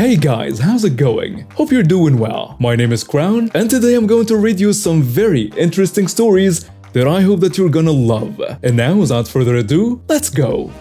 Hey guys, how's it going? Hope you're doing well. My name is Crown, and today I'm going to read you some very interesting stories that I hope that you're gonna love. And now, without further ado, let's go!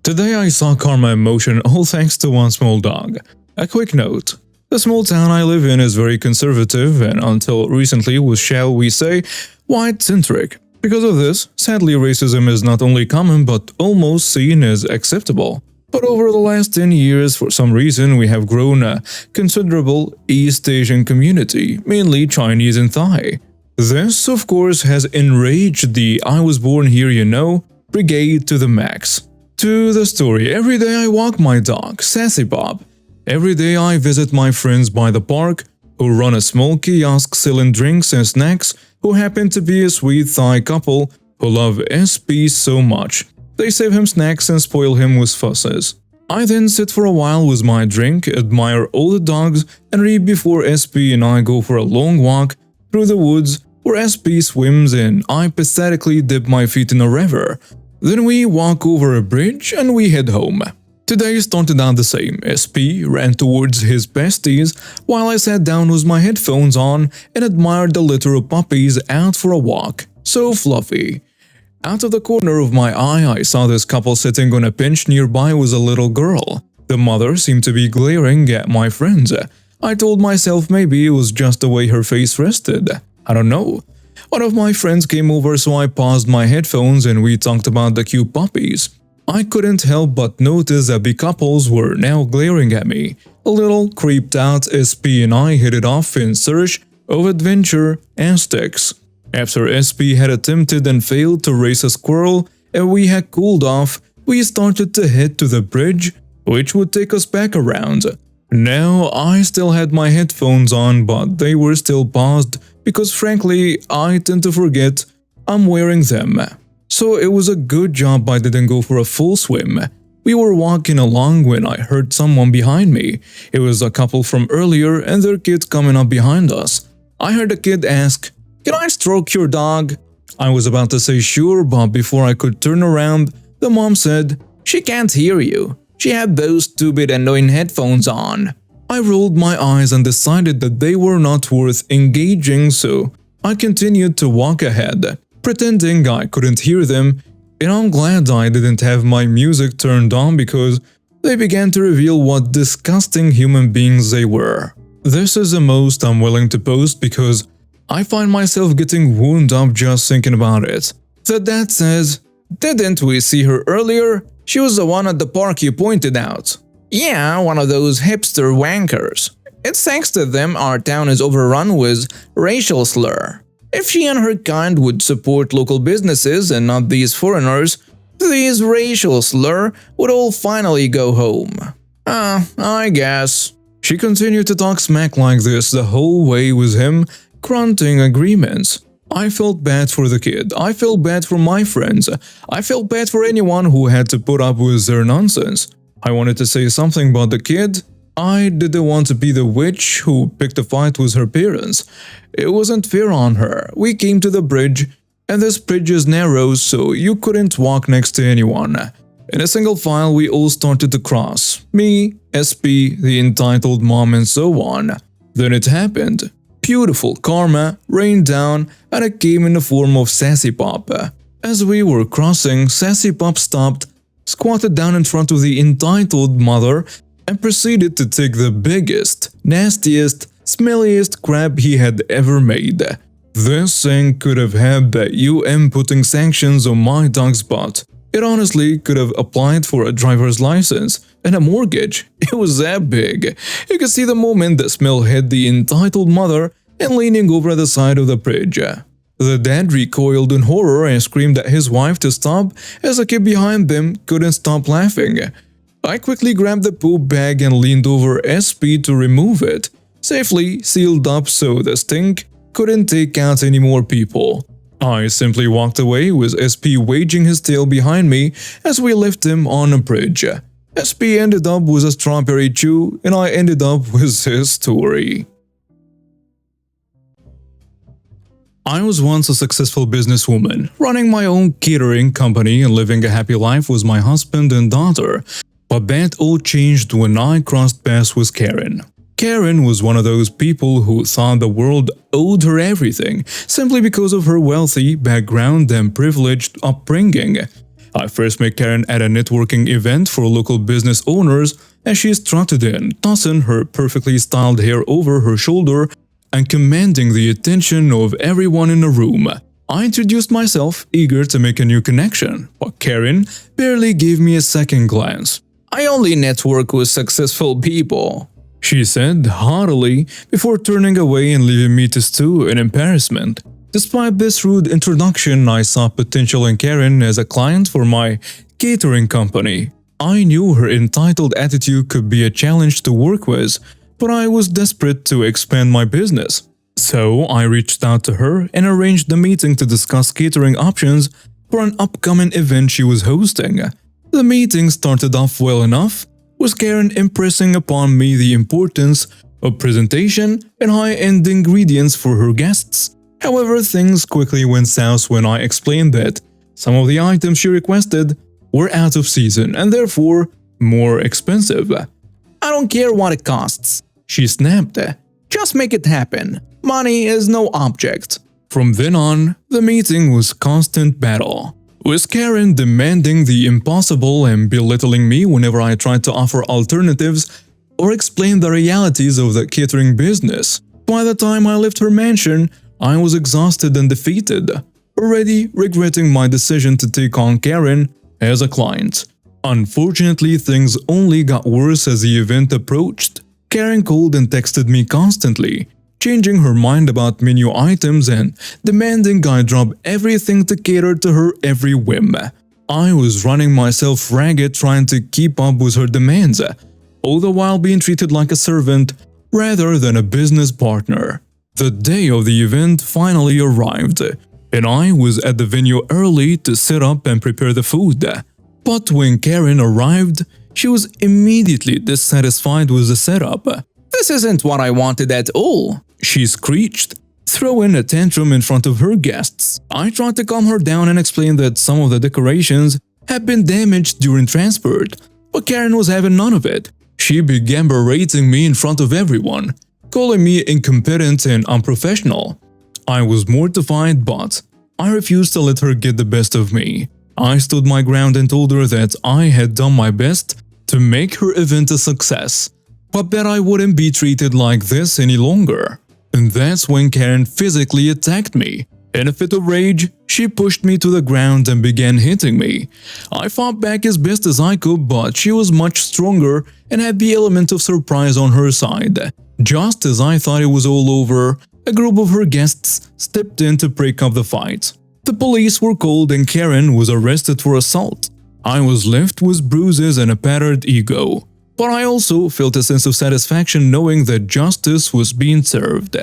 Today I saw karma in motion all thanks to one small dog. A quick note. The small town I live in is very conservative and until recently was, shall we say, white-centric. Because of this, sadly racism is not only common but almost seen as acceptable. But over the last 10 years, for some reason, we have grown a considerable East Asian community, mainly Chinese and Thai. This, of course, has enraged the I was born here you know brigade to the max. To the story, every day I walk my dog, Sassy Bob. Every day I visit my friends by the park, who run a small kiosk selling drinks and snacks, who happen to be a sweet Thai couple who love SP so much. They save him snacks and spoil him with fusses. I then sit for a while with my drink, admire all the dogs, and read before SP and I go for a long walk through the woods where SP swims and I pathetically dip my feet in a river. Then we walk over a bridge and we head home. Today started out the same. SP ran towards his besties while I sat down with my headphones on and admired the litter of puppies out for a walk. So fluffy. Out of the corner of my eye, I saw this couple sitting on a bench nearby with a little girl. The mother seemed to be glaring at my friends. I told myself maybe it was just the way her face rested. I don't know. One of my friends came over, so I paused my headphones and we talked about the cute puppies. I couldn't help but notice that the couples were now glaring at me. A little creeped out, SP and I headed off in search of adventure and sticks. After SP had attempted and failed to race a squirrel and we had cooled off, we started to head to the bridge, which would take us back around. Now, I still had my headphones on, but they were still paused because frankly, I tend to forget I'm wearing them. So it was a good job I didn't go for a full swim. We were walking along when I heard someone behind me. It was a couple from earlier and their kid coming up behind us. I heard a kid ask, "Can I stroke your dog?" I was about to say sure, but before I could turn around, the mom said, "She can't hear you. She had those stupid annoying headphones on." I rolled my eyes and decided that they were not worth engaging, so I continued to walk ahead, pretending I couldn't hear them, and I'm glad I didn't have my music turned on because they began to reveal what disgusting human beings they were. This is the most I'm willing to post because I find myself getting wound up just thinking about it. The dad says, "Didn't we see her earlier? She was the one at the park you pointed out." "Yeah, one of those hipster wankers. It's thanks to them our town is overrun with racial slur. If she and her kind would support local businesses and not these foreigners, these racial slur would all finally go home." I guess. She continued to talk smack like this the whole way with him, grunting agreements. I felt bad for the kid, I felt bad for my friends, I felt bad for anyone who had to put up with their nonsense. I wanted to say something about the kid. I didn't want to be the witch who picked a fight with her parents. It wasn't fair on her. We came to the bridge, and this bridge is narrow, so you couldn't walk next to anyone. In a single file, we all started to cross. Me, SP, the entitled mom, and so on. Then it happened. Beautiful karma rained down, and it came in the form of Sassy Pop. As we were crossing, Sassy Pop stopped, squatted down in front of the entitled mother, and proceeded to take the biggest, nastiest, smelliest crap he had ever made. This thing could have had the UN putting sanctions on my dog's butt. It honestly could have applied for a driver's license and a mortgage. It was that big. You could see the moment the smell hit the entitled mother and leaning over the side of the bridge. The dad recoiled in horror and screamed at his wife to stop as the kid behind them couldn't stop laughing. I quickly grabbed the poop bag and leaned over SP to remove it, safely sealed up so the stink couldn't take out any more people. I simply walked away with SP waging his tail behind me as we left him on a bridge. SP ended up with a strawberry chew and I ended up with his story. I was once a successful businesswoman, running my own catering company and living a happy life with my husband and daughter. But that all changed when I crossed paths with Karen. Karen was one of those people who thought the world owed her everything simply because of her wealthy background and privileged upbringing. I first met Karen at a networking event for local business owners as she strutted in, tossing her perfectly styled hair over her shoulder and commanding the attention of everyone in the room. I introduced myself, eager to make a new connection, but Karen barely gave me a second glance. "I only network with successful people," she said haughtily before turning away and leaving me to stew in embarrassment. Despite this rude introduction, I saw potential in Karen as a client for my catering company. I knew her entitled attitude could be a challenge to work with, but I was desperate to expand my business. So I reached out to her and arranged a meeting to discuss catering options for an upcoming event she was hosting. The meeting started off well enough, with Karen impressing upon me the importance of presentation and high-end ingredients for her guests. However, things quickly went south when I explained that some of the items she requested were out of season and therefore more expensive. "I don't care what it costs," she snapped. "Just make it happen. Money is no object." From then on, the meeting was constant battle, with Karen demanding the impossible and belittling me whenever I tried to offer alternatives or explain the realities of the catering business. By the time I left her mansion, I was exhausted and defeated, already regretting my decision to take on Karen as a client. Unfortunately, things only got worse as the event approached. Karen called and texted me constantly, changing her mind about menu items and demanding I drop everything to cater to her every whim. I was running myself ragged trying to keep up with her demands, all the while being treated like a servant rather than a business partner. The day of the event finally arrived, and I was at the venue early to set up and prepare the food. But when Karen arrived, she was immediately dissatisfied with the setup. "This isn't what I wanted at all," she screeched, throwing a tantrum in front of her guests. I tried to calm her down and explain that some of the decorations had been damaged during transport, but Karen was having none of it. She began berating me in front of everyone, calling me incompetent and unprofessional. I was mortified, but I refused to let her get the best of me. I stood my ground and told her that I had done my best to make her event a success, but that I wouldn't be treated like this any longer. And that's when Karen physically attacked me. In a fit of rage, she pushed me to the ground and began hitting me. I fought back as best as I could, but she was much stronger and had the element of surprise on her side. Just as I thought it was all over, a group of her guests stepped in to break up the fight. The police were called and Karen was arrested for assault. I was left with bruises and a battered ego, but I also felt a sense of satisfaction knowing that justice was being served.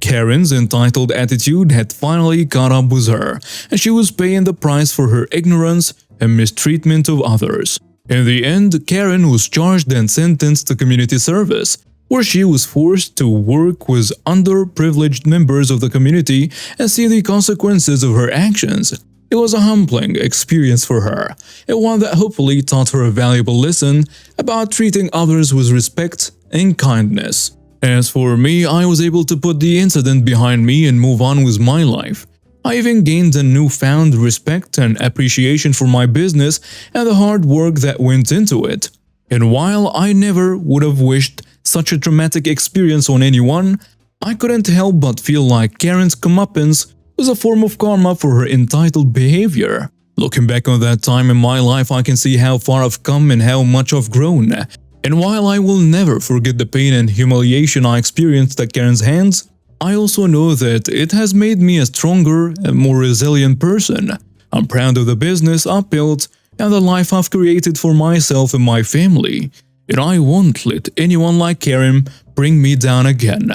Karen's entitled attitude had finally caught up with her, and she was paying the price for her ignorance and mistreatment of others. In the end, Karen was charged and sentenced to community service, where she was forced to work with underprivileged members of the community and see the consequences of her actions. It was a humbling experience for her, and one that hopefully taught her a valuable lesson about treating others with respect and kindness. As for me, I was able to put the incident behind me and move on with my life. I even gained a newfound respect and appreciation for my business and the hard work that went into it. And while I never would have wished such a traumatic experience on anyone, I couldn't help but feel like Karen's comeuppance was a form of karma for her entitled behavior. Looking back on that time in my life, I can see how far I've come and how much I've grown. And while I will never forget the pain and humiliation I experienced at Karen's hands, I also know that it has made me a stronger and more resilient person. I'm proud of the business I've built and the life I've created for myself and my family, and I won't let anyone like Karen bring me down again.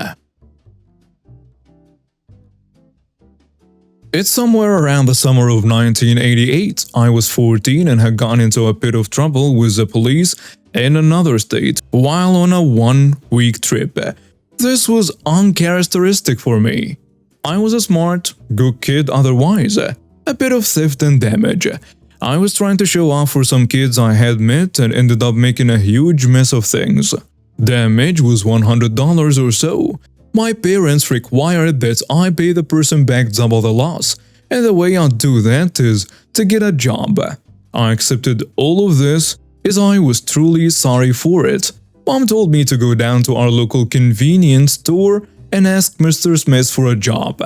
It's somewhere around the summer of 1988. I was 14 and had gotten into a bit of trouble with the police in another state while on a one-week trip. This was uncharacteristic for me. I was a smart, good kid otherwise. A bit of theft and damage. I was trying to show off for some kids I had met and ended up making a huge mess of things. Damage was $100 or so. My parents required that I pay the person back double the loss, and the way I'd do that is to get a job. I accepted all of this as I was truly sorry for it. Mom told me to go down to our local convenience store and ask Mr. Smith for a job.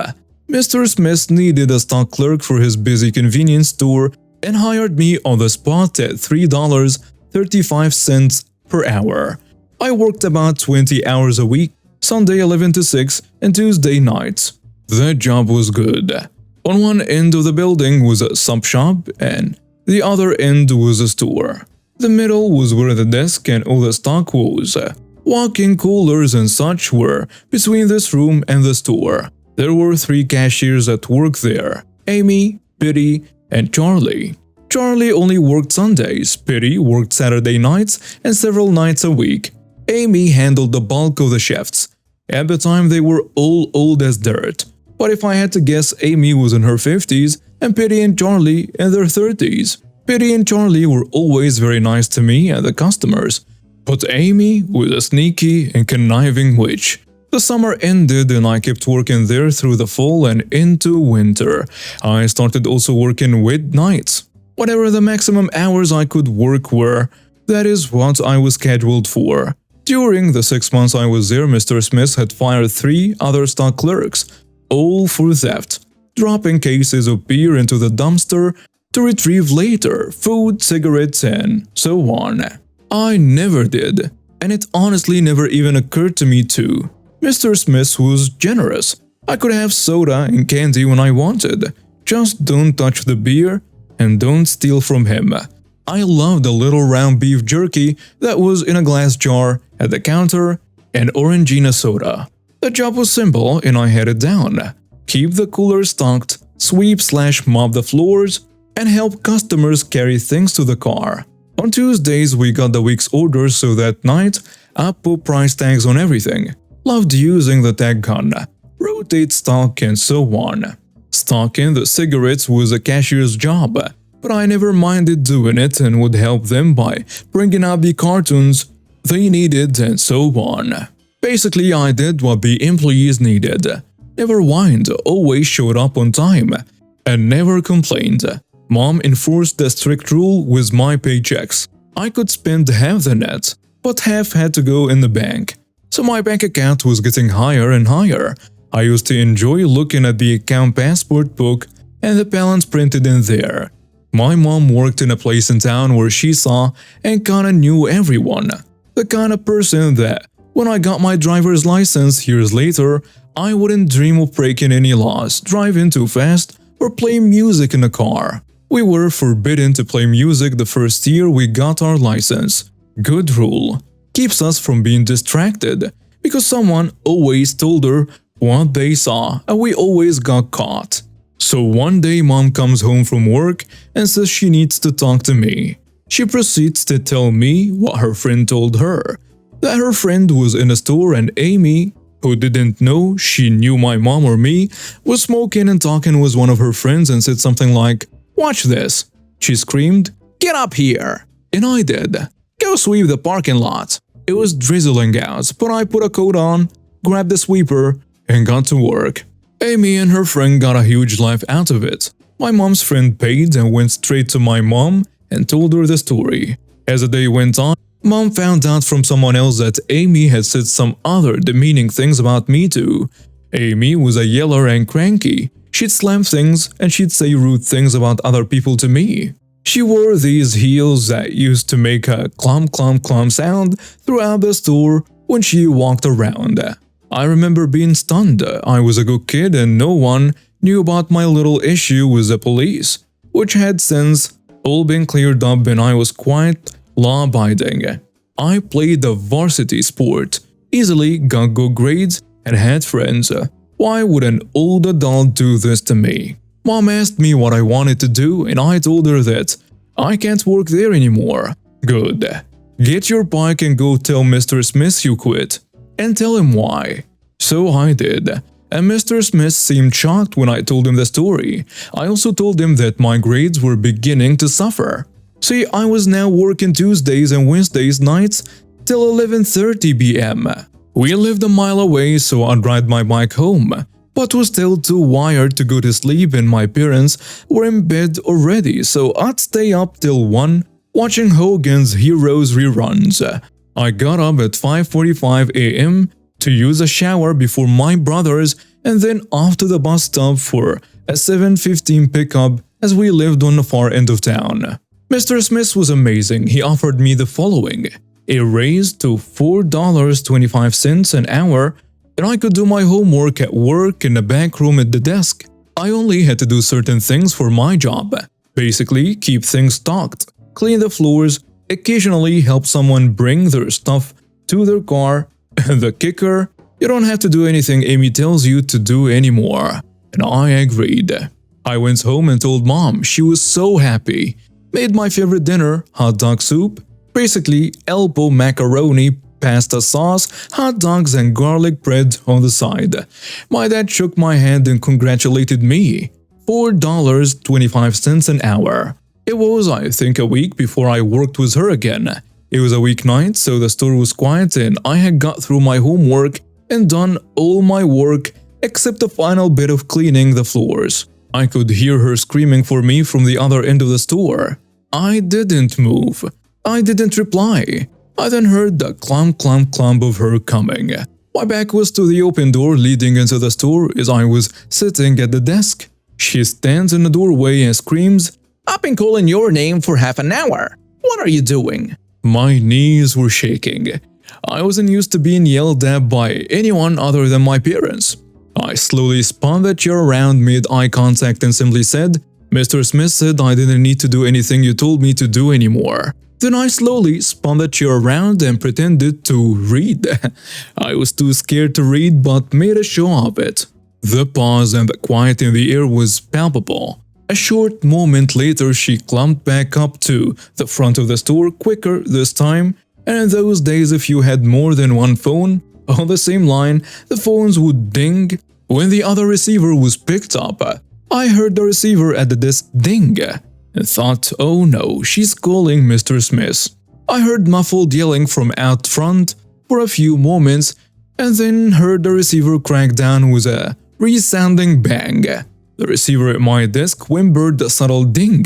Mr. Smith needed a stock clerk for his busy convenience store and hired me on the spot at $3.35 per hour. I worked about 20 hours a week, Sunday 11 to 6 and Tuesday nights. That job was good. On one end of the building was a sub shop and the other end was a store. The middle was where the desk and all the stock was. Walk-in coolers and such were between this room and the store. There were 3 cashiers at work there: Amy, Biddy, and Charlie. Charlie only worked Sundays, Biddy worked Saturday nights and several nights a week. Amy handled the bulk of the shifts. At the time they were all old as dirt. But if I had to guess, Amy was in her 50s and Biddy and Charlie in their 30s. Biddy and Charlie were always very nice to me and the customers. But Amy was a sneaky and conniving witch. The summer ended and I kept working there through the fall and into winter. I started also working with nights. Whatever the maximum hours I could work were, that is what I was scheduled for. During the 6 months I was there, Mr. Smith had fired 3 other stock clerks, all for theft, dropping cases of beer into the dumpster to retrieve later food, cigarettes, and so on. I never did, and it honestly never even occurred to me to. Mr. Smith was generous. I could have soda and candy when I wanted. Just don't touch the beer and don't steal from him. I loved the little round beef jerky that was in a glass jar at the counter and Orangina soda. The job was simple and I had it down. Keep the cooler stocked, sweep/mop the floors, and help customers carry things to the car. On Tuesdays we got the week's orders, so that night I put price tags on everything. Loved using the tag gun, rotate stock and so on. Stocking the cigarettes was a cashier's job, but I never minded doing it and would help them by bringing out the cartons they needed and so on. Basically, I did what the employees needed. Never whined, always showed up on time, and never complained. Mom enforced the strict rule with my paychecks. I could spend half the net, but half had to go in the bank. So my bank account was getting higher and higher. I used to enjoy looking at the account passport book and the balance printed in there. My mom worked in a place in town where she saw and kinda knew everyone. The kind of person that, when I got my driver's license years later, I wouldn't dream of breaking any laws, driving too fast, or playing music in the car. We were forbidden to play music the first year we got our license. Good rule. Keeps us from being distracted, because someone always told her what they saw and we always got caught. So one day mom comes home from work and says she needs to talk to me. She proceeds to tell me what her friend told her, that her friend was in a store and Amy, who didn't know she knew my mom or me, was smoking and talking with one of her friends and said something like, "Watch this." She screamed, "Get up here!" And I did. "Go sweep the parking lot." It was drizzling out, but I put a coat on, grabbed the sweeper, and got to work. Amy and her friend got a huge laugh out of it. My mom's friend paid and went straight to my mom and told her the story. As the day went on, Mom found out from someone else that Amy had said some other demeaning things about me too. Amy was a yeller and cranky. She'd slam things and she'd say rude things about other people to me. She wore these heels that used to make a clomp clomp clomp sound throughout the store when she walked around. I remember being stunned. I was a good kid and no one knew about my little issue with the police, which had since all been cleared up and I was quite law-abiding. I played the varsity sport, easily got good grades, and had friends. Why would an old adult do this to me? Mom asked me what I wanted to do and I told her that I can't work there anymore. Good. Get your bike and go tell Mr. Smith you quit. And tell him why. So I did. and Mr. Smith seemed shocked when I told him the story. I also told him that my grades were beginning to suffer. See, I was now working Tuesdays and Wednesdays nights till 11:30 p.m. We lived a mile away, so I'd ride my bike home, but was still too wired to go to sleep, and my parents were in bed already, so I'd stay up till 1 watching Hogan's Heroes reruns. I got up at 5:45 a.m. to use a shower before my brothers and then off to the bus stop for a 7:15 pickup as we lived on the far end of town. Mr. Smith was amazing. He offered me the following: a raise to $4.25 an hour, and I could do my homework at work in the back room at the desk. I only had to do certain things for my job. Basically, keep things stocked, clean the floors, occasionally help someone bring their stuff to their car, and the kicker, you don't have to do anything Amy tells you to do anymore. And I agreed. I went home and told Mom. She was so happy. Made my favorite dinner, hot dog soup, basically elbow macaroni, pasta sauce, hot dogs and garlic bread on the side. My dad shook my hand and congratulated me. $4.25 an hour. It was, I think, a week before I worked with her again. It was a weeknight, so the store was quiet and I had got through my homework and done all my work except the final bit of cleaning the floors. I could hear her screaming for me from the other end of the store. I didn't move. I didn't reply. I then heard the clomp clomp clomp of her coming. My back was to the open door leading into the store as I was sitting at the desk. She stands in the doorway and screams, I've been calling your name for half an hour. What are you doing? My knees were shaking. I wasn't used to being yelled at by anyone other than my parents. I slowly spun the chair around, made eye contact and simply said, Mr. Smith said I didn't need to do anything you told me to do anymore. Then I slowly spun the chair around and pretended to read. I was too scared to read but made a show of it. The pause and the quiet in the air was palpable. A short moment later, she clumped back up to the front of the store, quicker this time, and in those days if you had more than one phone on the same line, the phones would ding when the other receiver was picked up. I heard the receiver at the desk ding and thought, oh no, she's calling Mr. Smith. I heard muffled yelling from out front for a few moments and then heard the receiver crack down with a resounding bang. The receiver at my desk whimpered a subtle ding.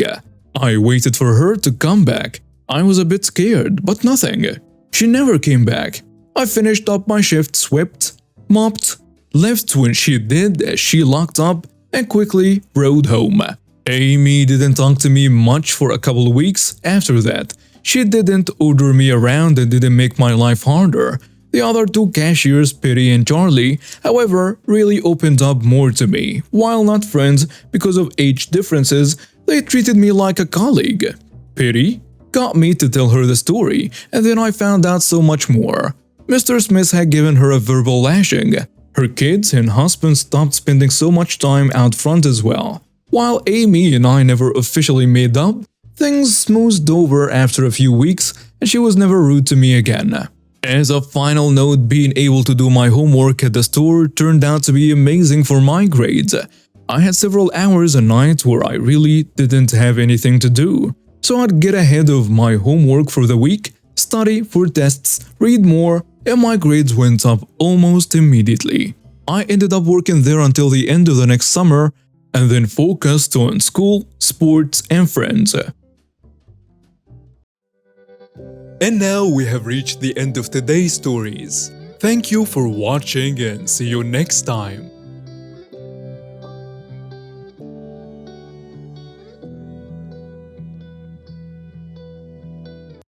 I waited for her to come back. I was a bit scared, but nothing. She never came back. I finished up my shift, swept, mopped, left when she did as she locked up and quickly rode home. Amy didn't talk to me much for a couple of weeks after that. She didn't order me around and didn't make my life harder. The other two cashiers, Perry and Charlie, however, really opened up more to me. While not friends because of age differences, they treated me like a colleague. Perry got me to tell her the story, and then I found out so much more. Mr. Smith had given her a verbal lashing. Her kids and husband stopped spending so much time out front as well. While Amy and I never officially made up, things smoothed over after a few weeks and she was never rude to me again. As a final note, being able to do my homework at the store turned out to be amazing for my grades. I had several hours a night where I really didn't have anything to do, so I'd get ahead of my homework for the week, study for tests, read more, and my grades went up almost immediately. I ended up working there until the end of the next summer and then focused on school, sports, and friends. And now we have reached the end of today's stories. Thank you for watching and see you next time.